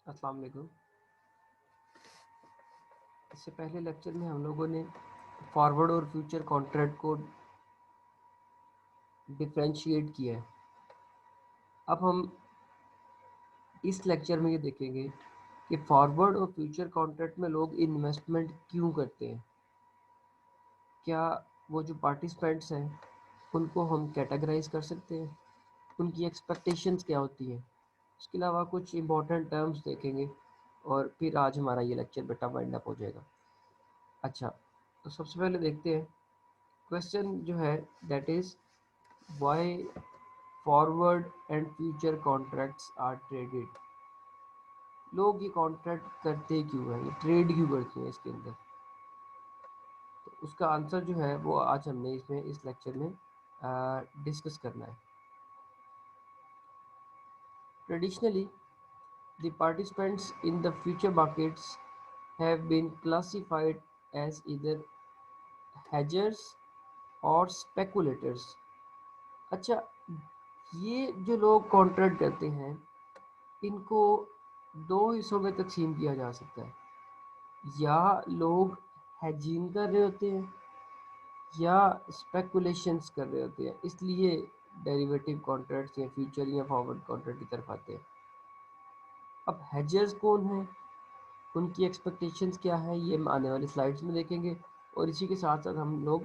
अस्सलाम वालेकुम। इससे पहले लेक्चर में हम लोगों ने फॉरवर्ड और फ्यूचर कॉन्ट्रैक्ट को डिफरेंशिएट किया है। अब हम इस लेक्चर में ये देखेंगे कि फॉरवर्ड और फ्यूचर कॉन्ट्रैक्ट में लोग इन्वेस्टमेंट क्यों करते हैं। क्या वो जो पार्टिसिपेंट्स हैं उनको हम कैटेगराइज कर सकते हैं, उनकी एक्सपेक्टेशंस क्या होती हैं। उसके अलावा कुछ इंपॉर्टेंट टर्म्स देखेंगे और फिर आज हमारा ये लेक्चर बेटा वाइंड अप हो जाएगा। अच्छा, तो सबसे पहले देखते हैं क्वेश्चन जो है, that is why forward and future contracts are traded. लोग ये कॉन्ट्रैक्ट करते क्यों हैं, ये ट्रेड क्यों करते हैं इसके अंदर। तो उसका आंसर जो है वो आज हमने इसमें इस लेक्चर में डिस्कस करना है। Traditionally the participants in the future markets have been classified as either hedgers और speculators। अच्छा, ये जो लोग कॉन्ट्रैक्ट करते हैं इनको दो हिस्सों में तकसीम किया जा सकता है। या लोग हैजिंग कर रहे होते हैं या स्पेकुलेशंस कर रहे होते हैं, इसलिए डेरिवेटिव कॉन्ट्रैक्ट्स या फ्यूचर या फॉरवर्ड कॉन्ट्रैक्ट की तरफ आते हैं। अब हेजर्स कौन है, उनकी एक्सपेक्टेशंस क्या है, ये हम आने वाली स्लाइड्स में देखेंगे। और इसी के साथ साथ हम लोग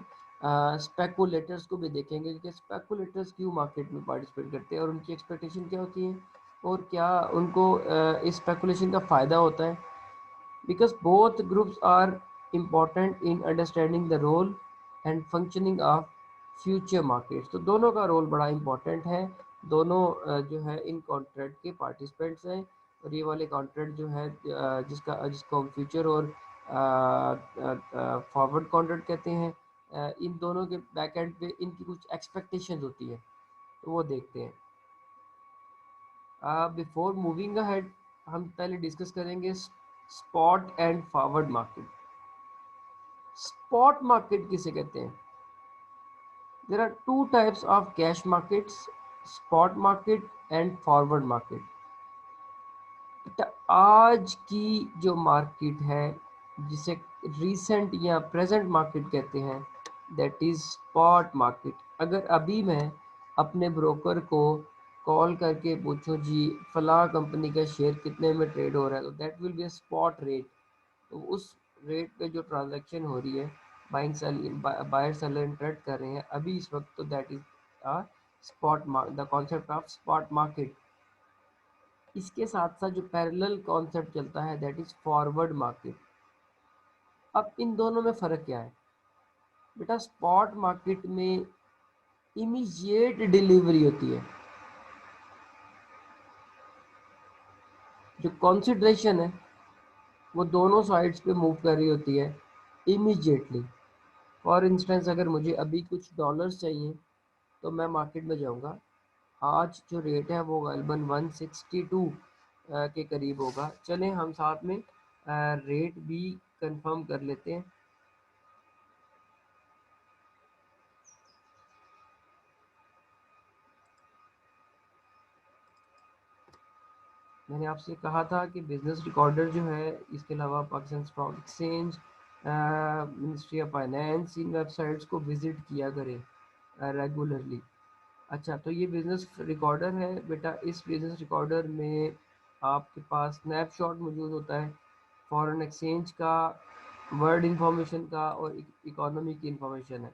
स्पेकुलेटर्स को भी देखेंगे कि स्पेकुलेटर्स क्यों मार्केट में पार्टिसिपेट करते हैं और उनकी एक्सपेक्टेशन क्या होती है और क्या उनको इस स्पेकुलेशन का फ़ायदा होता है। Because both groups are important in understanding the role and functioning of future markets. तो दोनों का रोल बड़ा इम्पॉर्टेंट है। दोनों जो है इन कॉन्ट्रैक्ट के पार्टिसिपेंट्स हैं। और ये वाले कॉन्ट्रैक्ट जो है जिसको हम फ्यूचर और फॉरवर्ड कॉन्ट्रैक्ट कहते हैं, इन दोनों के बैक एंड पे इनकी कुछ एक्सपेक्टेशंस होती है, तो वो देखते हैं। बिफोर मूविंग अहेड हम पहले डिस्कस करेंगे spot and forward market. Spot market किसे कहते हैं? There are two types of cash markets, spot market and forward market. आज की जो मार्केट है जिसे रीसेंट या प्रेजेंट मार्केट कहते हैं, दैट इज स्पॉट मार्केट। अगर अभी मैं अपने ब्रोकर को कॉल करके पूछूं जी फला कंपनी का शेयर कितने में ट्रेड हो रहा है, तो that will be a spot rate. तो उस रेट पे जो ट्रांजैक्शन हो रही है, buying seller buyer seller interact कर रहे हैं अभी इस वक्त, तो that is a spot the concept of spot market. इसके साथ साथ जो पैरेलल कॉन्सेप्ट चलता है, दैट इज फॉरवर्ड मार्केट। अब इन दोनों में फ़र्क क्या है बेटा? स्पॉट मार्केट में इमीडिएट डिलीवरी होती है, जो कॉन्सिडरेशन है वो दोनों साइड्स पे मूव कर रही होती है इमीडिएटली। फॉर इंस्टेंस अगर मुझे अभी कुछ डॉलर्स चाहिए तो मैं मार्केट में जाऊंगा। आज जो रेट है वो गलबन 162 के करीब होगा। चलें हम साथ में रेट भी कंफर्म कर लेते हैं। मैंने आपसे कहा था कि बिजनेस रिकॉर्डर जो है, इसके अलावा Pakistan stock exchange, ministry of finance, in websites को विज़िट किया करें रेगुलरली। अच्छा, तो ये बिज़नेस रिकॉर्डर है बेटा। इस बिज़नेस रिकॉर्डर में आपके पास स्नैपशॉट मौजूद होता है फॉरेन एक्सचेंज का, वर्ल्ड इंफॉर्मेशन का और इकोनॉमी की इंफॉर्मेशन है।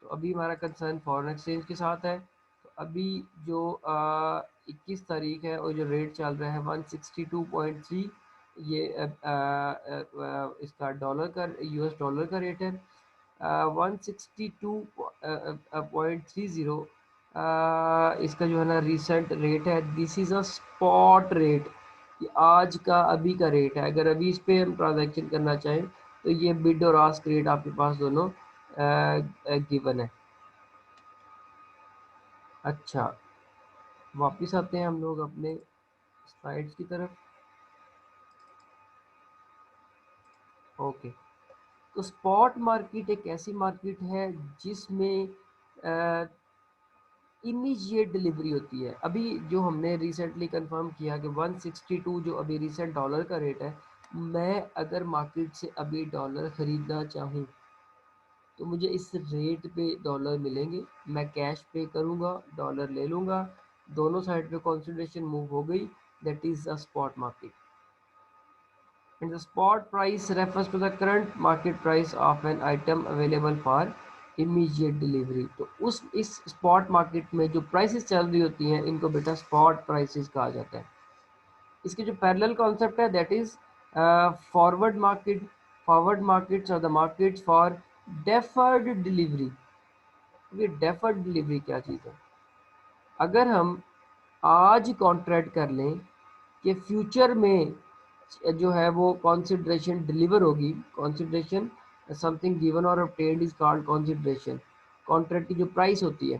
तो अभी हमारा कंसर्न फॉरेन एक्सचेंज के साथ है। तो अभी जो 21 तारीख है और जो रेट चल रहा है 162.3, ये इसका डॉलर का, यूएस डॉलर का रेट है 162.30। इसका जो है ना रिसेंट रेट है, this is a spot rate. ये आज का अभी का रेट है। अगर अभी इस पे हम ट्रांजैक्शन करना चाहें तो ये बिड और आस्क रेट आपके पास दोनों गिवन है। अच्छा, वापस आते हैं हम लोग अपने स्लाइड्स की तरफ। ओके, तो स्पॉट मार्केट एक ऐसी मार्केट है जिसमें इमीडिएट डिलीवरी होती है। अभी जो हमने रिसेंटली कंफर्म किया कि 162 जो अभी रिसेंट डॉलर का रेट है, मैं अगर मार्केट से अभी डॉलर ख़रीदना चाहूँ तो मुझे इस रेट पे डॉलर मिलेंगे, मैं कैश पे करूँगा, डॉलर ले लूँगा, दोनों साइड पे कंसोलिडेशन मूव हो गई, that is a spot market. And the spot price refers to the current market price of an item available for immediate delivery। तो उस इस स्पॉट मार्केट में जो प्राइसेस चल रही होती हैं इनको बेटा स्पॉट प्राइसेस कहा जाता है। इसके जो पैरेलल कॉन्सेप्ट है that is forward market. Forward markets are the markets for deferred delivery. ये डेफर्ड डिलीवरी क्या चीज़ है? अगर हम आज कॉन्ट्रैक्ट कर लें कि फ्यूचर में जो है वो कॉन्सिडरेशन डिलीवर होगी, कॉन्सिडरेशन समथिंग गिवन और obtained is called consideration, contract की जो प्राइस होती है,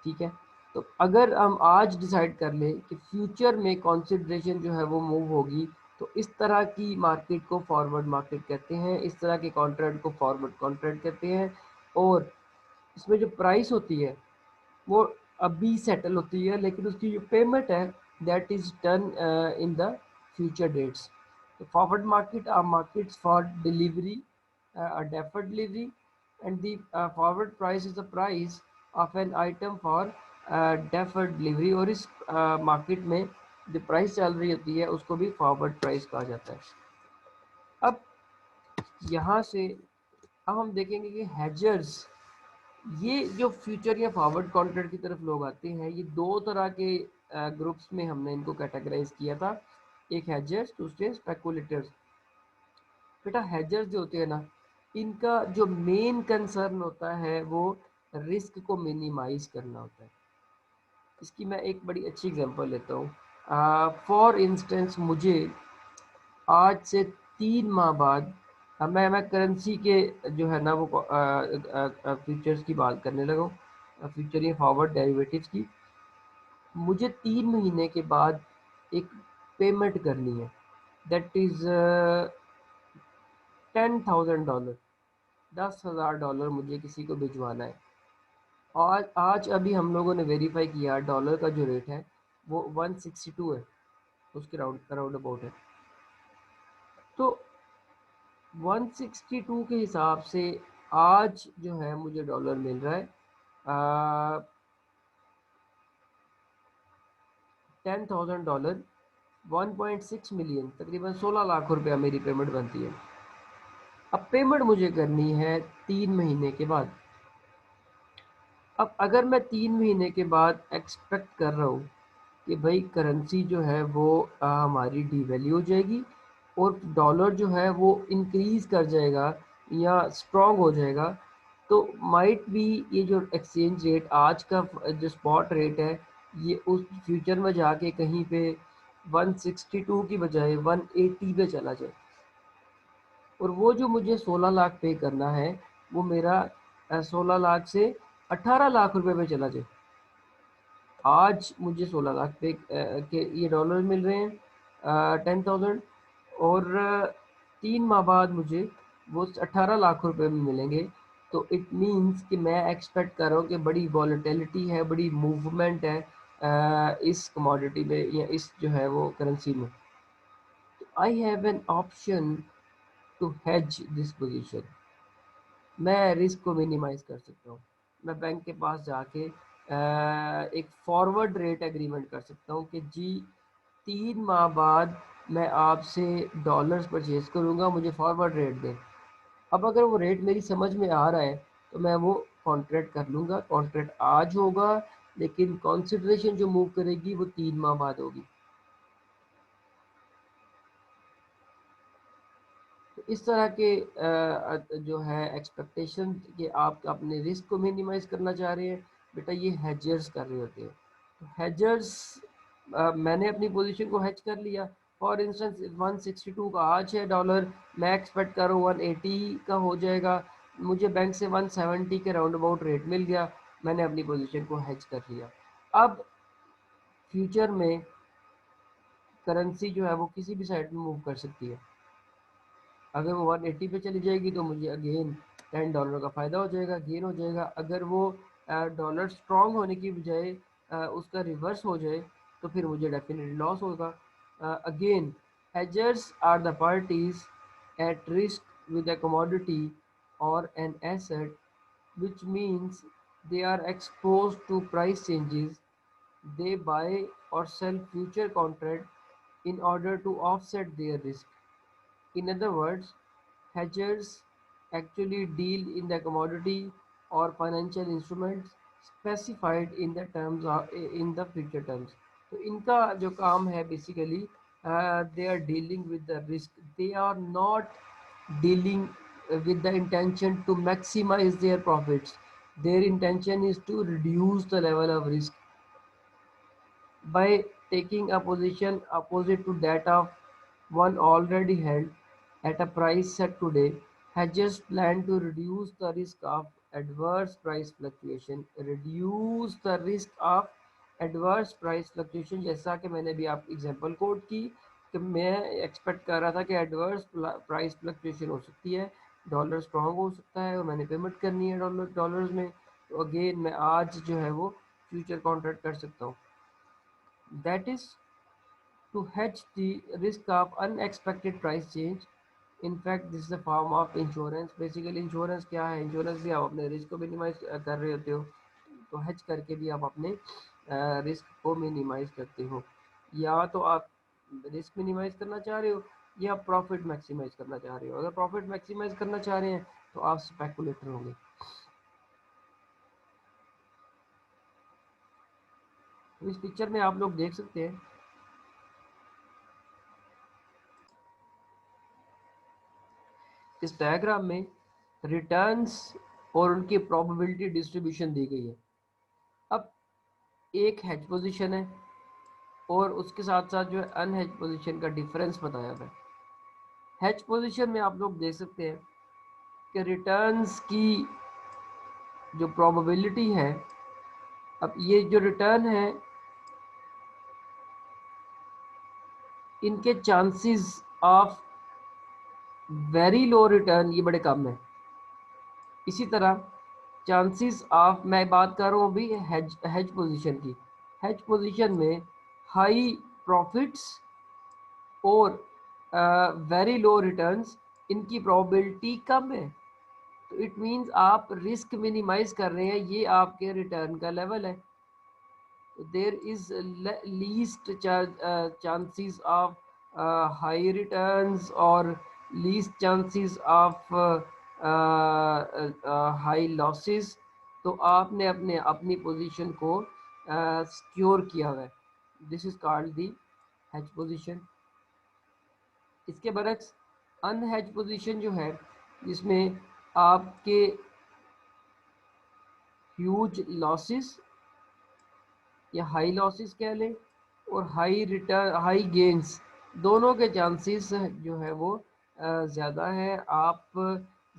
ठीक है। तो अगर हम आज डिसाइड कर लें कि फ्यूचर में कॉन्सिडरेशन जो है वो मूव होगी, तो इस तरह की मार्केट को फॉरवर्ड मार्केट कहते हैं, इस तरह के कॉन्ट्रैक्ट को फॉरवर्ड कॉन्ट्रैक्ट कहते हैं। और इसमें जो प्राइस होती है वो अभी सेटल होती है, लेकिन उसकी जो पेमेंट है that is done in the future dates. तो forward market are markets for delivery, deferred delivery, and the forward price is the price of an item for deferred delivery। और इस मार्केट में जो प्राइस चल रही होती है उसको भी फॉरवर्ड प्राइस कहा जाता है। अब यहाँ से अब हम देखेंगे कि हेजर्स, ये जो फ्यूचर या फॉरवर्ड कॉन्ट्रैक्ट की तरफ लोग आते हैं, ये दो तरह के ग्रुप्स में हमने इनको कैटेगराइज किया था। एक हेजर्स, दूसरे स्पेकुलेटर्स। बेटा हेजर्स जो होते हैं ना, इनका जो मेन कंसर्न होता है वो रिस्क को मिनिमाइज करना होता है। इसकी मैं एक बड़ी अच्छी एग्जांपल लेता हूँ। फॉर इंस्टेंस मुझे आज से 3 माह बाद, अब मैं करेंसी के जो है ना वो फ्यूचर्स की बात करने लगा हूँ, फ्यूचर या फॉरवर्ड डेरिवेटिव्स की। मुझे 3 महीने के बाद एक पेमेंट करनी है, दैट इज़ $10,000। $10,000 मुझे किसी को भिजवाना है। और आज अभी हम लोगों ने वेरीफाई किया, डॉलर का जो रेट है वो 162 है, उसके राउंड राउंड अबाउट है। तो 162 के हिसाब से आज जो है मुझे डॉलर मिल रहा है $10,000, 1.6 मिलियन, तकरीबन 16 लाख रुपया मेरी पेमेंट बनती है। अब पेमेंट मुझे करनी है 3 महीने के बाद। अब अगर मैं 3 महीने के बाद एक्सपेक्ट कर रहा हूँ कि भाई करेंसी जो है वो हमारी डीवैल्यू हो जाएगी और डॉलर जो है वो इंक्रीज़ कर जाएगा या स्ट्रॉन्ग हो जाएगा, तो माइट भी ये जो एक्सचेंज रेट आज का जो स्पॉट रेट है ये उस फ्यूचर में जाके कहीं पे 162 की बजाय 180 पे चला जाए, और वो जो मुझे 16 लाख पे करना है वो मेरा 16 लाख से 18 लाख रुपए पे चला जाए। आज मुझे 16 लाख पे के ये डॉलर मिल रहे हैं 10,000, और 3 माह बाद मुझे वो 18 लाख रुपए में मिलेंगे। तो इट मीन्स कि मैं एक्सपेक्ट कर रहा हूँ कि बड़ी वॉलेटिलिटी है, बड़ी मूवमेंट है इस कमोडिटी में या इस जो है वो करेंसी में। I have an option to hedge this position. मैं रिस्क को मिनिमाइज कर सकता हूँ। मैं बैंक के पास जाके एक फॉरवर्ड रेट एग्रीमेंट कर सकता हूँ कि जी 3 माह बाद मैं आपसे डॉलर्स परचेज करूँगा, मुझे फॉरवर्ड रेट दें। अब अगर वो रेट मेरी समझ में आ रहा है तो मैं वो कॉन्ट्रैक्ट कर लूँगा। कॉन्ट्रैक्ट आज होगा लेकिन कॉन्सिडरेशन जो मूव करेगी वो 3 माह बाद होगी। तो इस तरह के जो है एक्सपेक्टेशन कि आप अपने रिस्क को मिनिमाइज करना चाह रहे हैं, बेटा ये हेजर्स कर रहे होते हैं। तो हेजर्स, मैंने अपनी पोजीशन को हेज कर लिया। फॉर इंस्टेंस 162 का आज है डॉलर, मैं एक्सपेक्ट कर रहा हूँ 180 का हो जाएगा, मुझे बैंक से 170 के राउंड अबाउट रेट मिल गया, मैंने अपनी पोजीशन को हेज कर लिया। अब फ्यूचर में करेंसी जो है वो किसी भी साइड में मूव कर सकती है। अगर वो 180 पे चली जाएगी तो मुझे अगेन $10 का फ़ायदा हो जाएगा, गेन हो जाएगा। अगर वो डॉलर स्ट्रॉन्ग होने की बजाय उसका रिवर्स हो जाए तो फिर मुझे डेफिनेटली लॉस होगा. Again, hedgers are the parties at risk with a commodity or an asset, which means they are exposed to price changes. They buy or sell future contract in order to offset their risk. In other words, hedgers actually deal in the commodity or financial instruments specified in the terms of in the future terms. तो इनका जो काम है basically they are dealing with the risk. They are not dealing with the intention to maximize their profits. Their intention is to reduce the level of risk by taking a position opposite to that of one already held at a price set today. Hedgers plan to reduce the risk of adverse price fluctuation. Reduce the risk of adverse price fluctuation, जैसा कि मैंने भी आप example coat की कि मैं expect कर रहा था कि एडवर्स प्राइस फ्लक्चुएशन हो सकती है, डॉलर स्ट्रांग हो सकता है और मैंने पेमेंट करनी है डॉलर्स में, तो अगेन मैं आज जो है वो फ्यूचर कॉन्ट्रैक्ट कर सकता हूँ. That is to hedge the risk of unexpected price change. In fact, this is a form of insurance. Basically, insurance क्या है? Insurance भी आप अपने रिस्क को मिनिमाइज कर रहे होते हो, तो hedge करके भी आप अपने रिस्क को मिनिमाइज करते हो. या तो आप रिस्क मिनिमाइज करना चाह रहे हो या प्रॉफिट मैक्सिमाइज करना चाह रहे हो. अगर प्रॉफिट मैक्सिमाइज करना चाह रहे हैं तो आप स्पेकुलेटर होंगे. तो इस पिक्चर में आप लोग देख सकते हैं, इस डायग्राम में रिटर्न्स और उनकी प्रोबेबिलिटी डिस्ट्रीब्यूशन दी गई है. अब एक हेज पोजीशन है और उसके साथ साथ जो है अनहेज पोजीशन का डिफरेंस बताया गया है. हेज पोजीशन में आप लोग देख सकते हैं कि रिटर्न्स की जो प्रोबेबिलिटी है, अब ये जो रिटर्न है इनके chances of very low return ये बड़े कम है. इसी तरह चांसेस ऑफ, मैं बात कर रहा हूँ अभी हेज पोजीशन की, हेज पोजीशन में हाई प्रॉफिट्स और वेरी लो रिटर्न्स, इनकी प्रोबेबिलिटी कम है. तो इट मींस आप रिस्क मिनिमाइज कर रहे हैं, ये आपके रिटर्न का लेवल है. There is least chances of high returns और least chances of high losses. तो आपने अपने अपनी पोजीशन को सिक्योर किया हुआ है. This is called the hedge position. इसके बरक्स अनहेज पोजीशन जो है जिसमें आपके ह्यूज लॉसेस या हाई लॉसेस कह लें और हाई रिटर्न हाई गेन्स, दोनों के चांसेस जो है वो ज़्यादा है. आप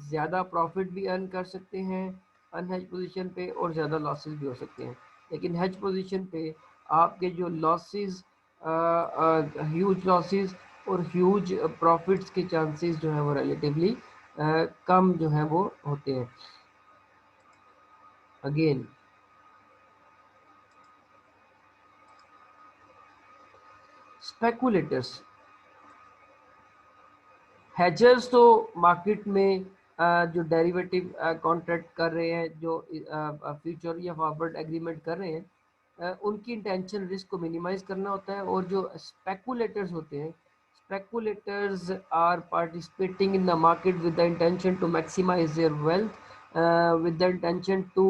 ज़्यादा प्रॉफिट भी अर्न कर सकते हैं अनहेज पोजीशन पे और ज़्यादा लॉसेस भी हो सकते हैं. लेकिन हेज पोजीशन पे आपके जो लॉसेस, ह्यूज लॉसेस और ह्यूज प्रॉफिट्स के चांसेस जो है वो रिलेटिवली कम जो है वो होते हैं. अगेन स्पेकुलेटर्स, हैजर्स तो मार्केट में जो डेरिवेटिव कॉन्ट्रैक्ट कर रहे हैं, जो फ्यूचर या फॉरवर्ड एग्रीमेंट कर रहे हैं, उनकी इंटेंशन रिस्क को मिनिमाइज करना होता है. और जो स्पेकुलेटर्स होते हैं, speculators are participating in the market with the intention to maximise their wealth, with the intention to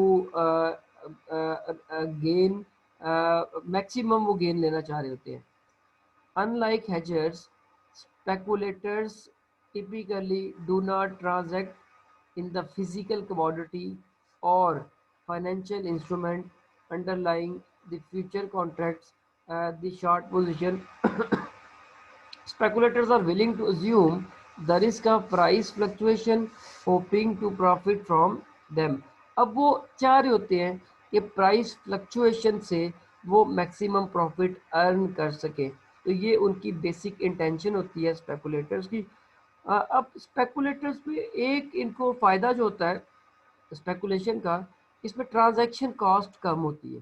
gain maximum, वो गेन लेना चाह रहे होते हैं. Unlike hedgers, speculators typically do not transact in the physical commodity or financial instrument underlying the future contracts. The short position speculators are willing to assume the risk of price fluctuation, hoping to profit from them. अब वो चाह रहे होते हैं कि price fluctuation से वो maximum profit earn कर सके. तो ये उनकी बेसिक इंटेंशन होती है स्पेकुलेटर्स की. अब स्पेकुलेटर्स पे एक इनको फ़ायदा जो होता है स्पेकुलेशन का, इसमें ट्रांजैक्शन कॉस्ट कम होती है,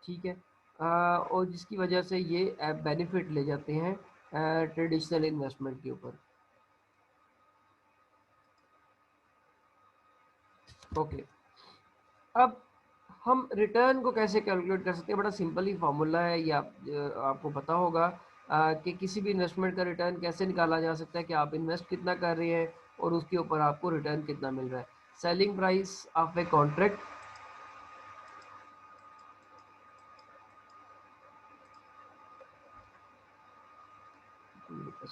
ठीक है, और जिसकी वजह से ये बेनिफिट ले जाते हैं ट्रेडिशनल इन्वेस्टमेंट के ऊपर। ओके, अब हम रिटर्न को कैसे कैलकुलेट कर सकते हैं? बड़ा सिंपल ही फॉर्मूला है, ये आपको पता होगा कि किसी भी इन्वेस्टमेंट का रिटर्न कैसे निकाला जा सकता है कि आप इन्वेस्ट कितना कर रहे हैं और उसके ऊपर आपको रिटर्न कितना मिल रहा है। Selling price of a contract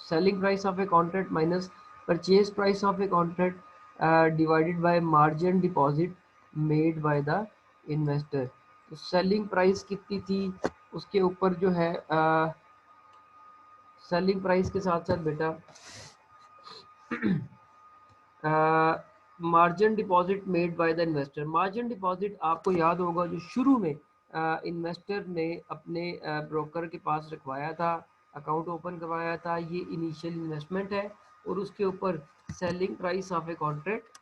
selling price of a contract minus purchase price of a contract divided by margin deposit made by the investor। तो सेलिंग प्राइस कितनी थी, उसके ऊपर जो है सेलिंग प्राइस के साथ साथ बेटा margin deposit made by the investor. Margin deposit आपको याद होगा जो शुरू में इन्वेस्टर ने अपने ब्रोकर के पास रखवाया था, अकाउंट ओपन करवाया था, ये इनिशियल इन्वेस्टमेंट है। और उसके ऊपर selling price of a contract,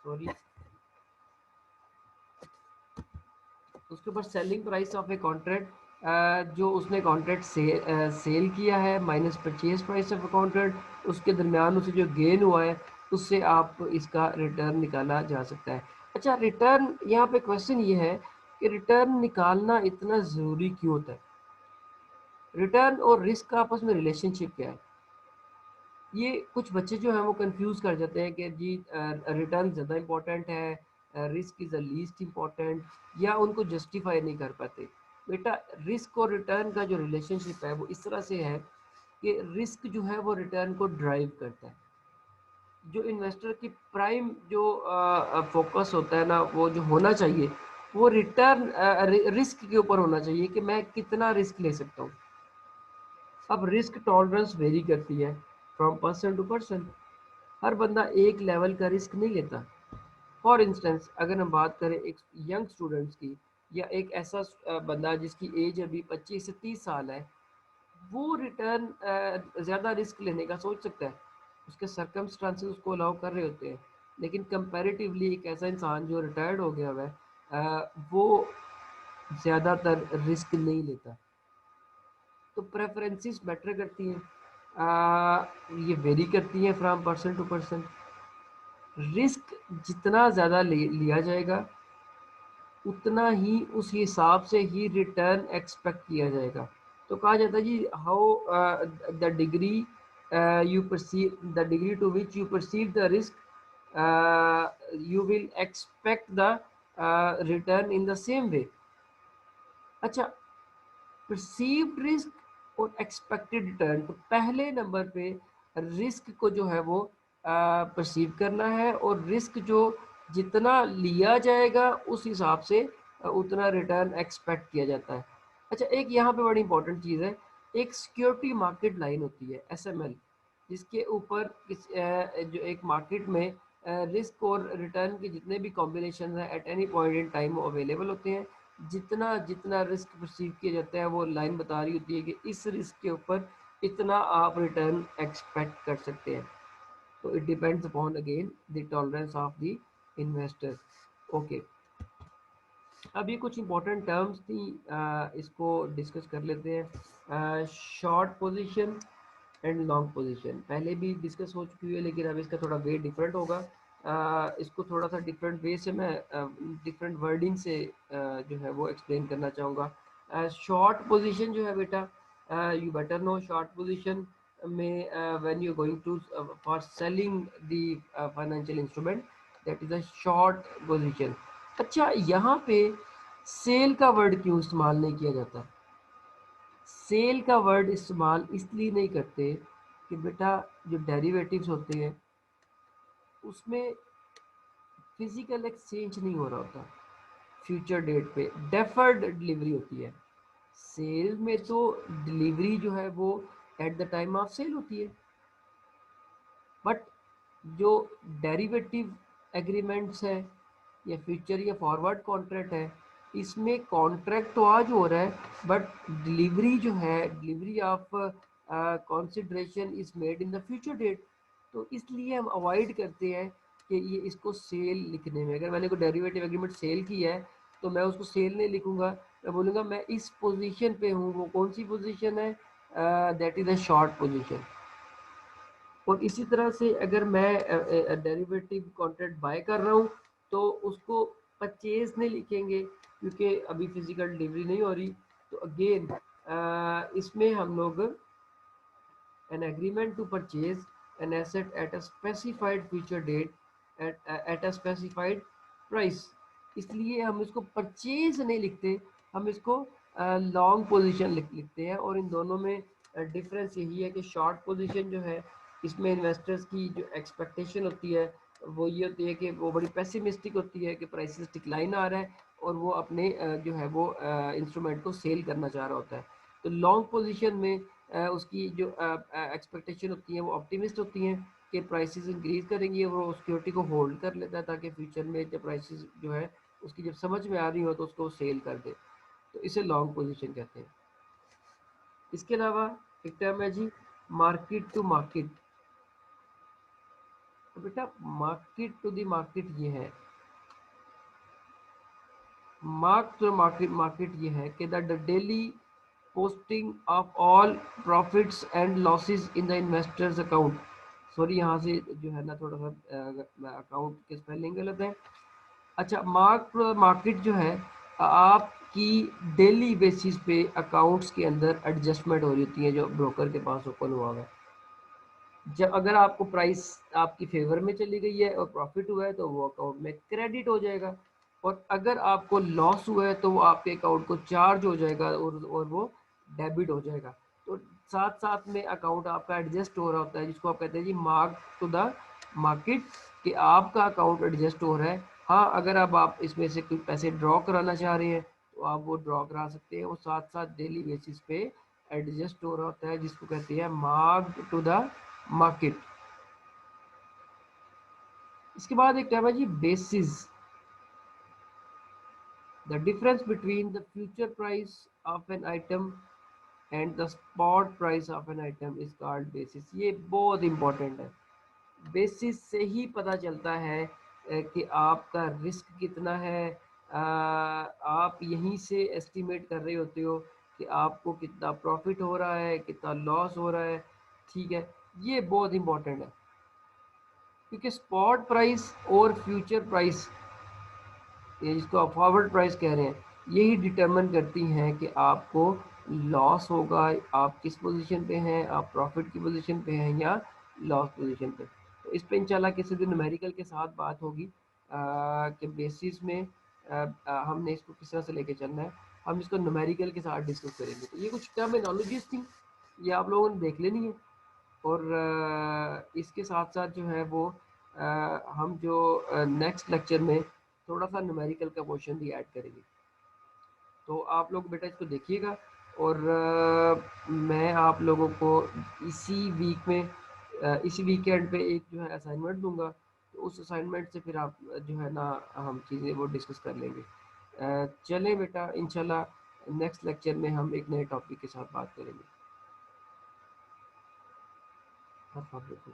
sorry, उसके ऊपर selling price of a contract जो उसने कॉन्ट्रैक्ट सेल किया है minus purchase price of a contract, उसके दरमियान उसे जो गेन हुआ है उससे आप इसका रिटर्न निकाला जा सकता है। अच्छा, रिटर्न यहाँ पे क्वेश्चन ये है कि रिटर्न निकालना इतना ज़रूरी क्यों होता है? रिटर्न और रिस्क का आपस में रिलेशनशिप क्या है? ये कुछ बच्चे जो हैं वो कंफ्यूज कर जाते हैं कि जी रिटर्न ज़्यादा इम्पोर्टेंट है, risk is the least important, या उनको जस्टिफाई नहीं कर पाते। बेटा, रिस्क और रिटर्न का जो रिलेशनशिप है वो इस तरह से है कि रिस्क जो है वो रिटर्न को ड्राइव करता है। जो इन्वेस्टर की प्राइम जो फोकस होता है ना, वो जो होना चाहिए वो रिटर्न रिस्क के ऊपर होना चाहिए कि मैं कितना रिस्क ले सकता हूँ। अब रिस्क टॉलरेंस वेरी करती है फ्रॉम पर्सन टू पर्सन, हर बंदा एक लेवल का रिस्क नहीं लेता। फॉर इंस्टेंस अगर हम बात करें एक यंग स्टूडेंट्स की, या एक ऐसा बंदा जिसकी एज अभी 25 से 30 साल है, वो रिटर्न ज़्यादा रिस्क लेने का सोच सकता है, उसके सर्कमस्टांसेस उसको अलाउ कर रहे होते हैं। लेकिन कंपैरेटिवली एक ऐसा इंसान जो रिटायर्ड हो गया हुआ है वो ज़्यादातर रिस्क नहीं लेता। तो प्रेफरेंसेस मैटर करती हैं, ये वेरी करती हैं from person to person. Risk जितना ज़्यादा लिया जाएगा उतना ही उस हिसाब से ही रिटर्न एक्सपेक्ट किया जाएगा। तो कहा जाता है जी how the degree you perceive, the degree to which you perceive the risk you will expect the return in the same way. अच्छा, परसीव्ड रिस्क और एक्सपेक्टेड रिटर्न, तो पहले नंबर पे रिस्क को जो है वो परसीव करना है, और रिस्क जो जितना लिया जाएगा उस हिसाब से उतना रिटर्न एक्सपेक्ट किया जाता है। अच्छा, एक यहाँ पे बड़ी इंपॉर्टेंट चीज़ है, एक सिक्योरिटी मार्केट लाइन होती है SML, जिसके ऊपर जो एक मार्केट में रिस्क और रिटर्न के जितने भी कॉम्बिनेशन हैं at any point in time available होते हैं। जितना जितना रिस्क परसीव किया जाता है वो लाइन बता रही होती है कि इस रिस्क के ऊपर इतना आप रिटर्न एक्सपेक्ट कर सकते हैं। तो it depends upon again the tolerance of the investor. Okay, अब ये कुछ इंपॉर्टेंट टर्म्स थी, इसको डिस्कस कर लेते हैं। Short position and long position पहले भी डिस्कस हो चुकी है, लेकिन अब इसका थोड़ा वे डिफरेंट होगा। इसको थोड़ा सा डिफरेंट वे से मैं डिफरेंट वर्डिंग से जो है वो एक्सप्लेन करना चाहूँगा। शॉर्ट पोजीशन जो है बेटा, you better know short position में when you going to for selling the financial instrument, that is a short position. अच्छा, यहाँ पे सेल का वर्ड क्यों इस्तेमाल नहीं किया जाता? सेल का वर्ड इस्तेमाल इसलिए नहीं करते कि बेटा जो डेरिवेटिव्स होते हैं उसमें फिजिकल एक्सचेंज नहीं हो रहा होता, फ्यूचर डेट पे डेफर्ड डिलीवरी होती है। सेल में तो डिलीवरी जो है वो at the time of sale होती है, बट जो डेरिवेटिव एग्रीमेंट्स है या फ्यूचर या फॉरवर्ड कॉन्ट्रैक्ट है, इसमें कॉन्ट्रैक्ट तो आज हो रहा है बट डिलीवरी जो है, delivery of consideration is made in the future date. तो इसलिए हम अवॉइड करते हैं कि ये इसको सेल लिखने में, अगर मैंने कोई डेरिवेटिव एग्रीमेंट सेल किया है तो मैं उसको सेल नहीं लिखूंगा, मैं बोलूँगा मैं इस पोजीशन पे हूँ। वो कौन सी पोजीशन है? That is a short position. और इसी तरह से अगर मैं डेरिवेटिव कॉन्ट्रैक्ट बाय कर रहा हूँ तो उसको परचेज नहीं लिखेंगे क्योंकि अभी फिजिकल डिलीवरी नहीं हो रही। तो अगेन इसमें हम लोग an agreement to purchase an asset at a specified future date at a specified price, इसलिए हम इसको परचेज नहीं लिखते, हम इसको लॉन्ग पोजीशन लिखते हैं। और इन दोनों में डिफरेंस यही है कि शॉर्ट पोजीशन जो है इसमें इन्वेस्टर्स की जो एक्सपेक्टेशन होती है वो ये होती है कि वो बड़ी पेसिमिस्टिक होती है कि प्राइसेस डिक्लाइन आ रहा है और वो अपने जो है वो इंस्ट्रूमेंट को सेल करना चाह रहा होता है। तो लॉन्ग पोजीशन में उसकी जो एक्सपेक्टेशन होती है वो ऑप्टिमिस्ट होती हैं कि प्राइसेस इंक्रीज करेंगी, वो सिक्योरिटी को होल्ड कर लेता है ताकि फ्यूचर में जब प्राइसेस जो है उसकी जब समझ में आ रही हो तो उसको सेल कर दे। तो इसे लॉन्ग पोजीशन कहते हैं। इसके अलावा एक टर्म है जी मार्केट टू मार्केट। तो बेटा मार्केट टू द मार्केट ये है, मार्क टू मार्केट मार्केट ये है कि the daily posting of all profits and losses in the investors account. Sorry यहाँ से जो है ना थोड़ा सा अकाउंट के स्पेलिंग गलत है। अच्छा, मार्क मार्केट जो है आपकी डेली बेसिस पे अकाउंट्स के अंदर एडजस्टमेंट हो रही होती है जो ब्रोकर के पास ओपन हुआ है। जब अगर आपको प्राइस आपकी फेवर में चली गई है और प्रॉफिट हुआ है तो वो अकाउंट में क्रेडिट हो जाएगा, और अगर आपको लॉस हुआ है तो वो आपके अकाउंट को चार्ज हो जाएगा और वो डेबिट हो जाएगा। तो साथ साथ में अकाउंट आपका एडजस्ट हो रहा होता है, जिसको आप कहते हैं जी मार्क टू द मार्केट, कि आपका अकाउंट एडजस्ट हो रहा है। हाँ, अगर अब आप इसमें से कुछ पैसे ड्रॉ कराना चाह रहे हैं तो आप वो ड्रॉ करा सकते हैं, वो साथ साथ डेली बेसिस पे एडजस्ट हो रहा होता है, जिसको कहते हैं मार्क टू द मार्केट। इसके बाद एक टर्म है जी basis. The difference between the future price of an item and the spot price of an item is called basis. ये बहुत इंपॉर्टेंट है। बेसिस से ही पता चलता है कि आपका रिस्क कितना है। आप यहीं से एस्टिमेट कर रहे होते हो कि आपको कितना प्रॉफिट हो रहा है, कितना लॉस हो रहा है। ठीक है, ये बहुत इंपॉर्टेंट है क्योंकि स्पॉट प्राइस और फ्यूचर प्राइस, ये जिसको आप फॉरवर्ड प्राइस कह रहे हैं, यही डिटरमिन करती हैं कि आपको लॉस होगा, आप किस पोजीशन पे हैं, आप प्रॉफिट की पोजीशन पे हैं या लॉस पोजीशन पे। तो इस पे इंशाल्लाह किसी दिन न्यूमेरिकल के साथ बात होगी कि बेसिस में हमने इसको किस तरह से लेके चलना है, हम इसको न्यूमेरिकल के साथ डिस्कस करेंगे। तो ये कुछ टर्मिनोलॉजीज थी, ये आप लोगों ने देख लेनी है। और इसके साथ साथ जो है वो हम जो नेक्स्ट लेक्चर में थोड़ा सा न्यूमेरिकल का पोर्शन भी ऐड करेंगे। तो आप लोग बेटा इसको देखिएगा, और मैं आप लोगों को इसी वीक में इसी वीकेंड पे एक जो है असाइनमेंट दूंगा। तो उस असाइनमेंट से फिर आप जो है ना हम चीज़ें वो डिस्कस कर लेंगे। चलें बेटा, इंशाल्लाह नेक्स्ट लेक्चर में हम एक नए टॉपिक के साथ बात करेंगे। हाँ हाँ बिल्कुल।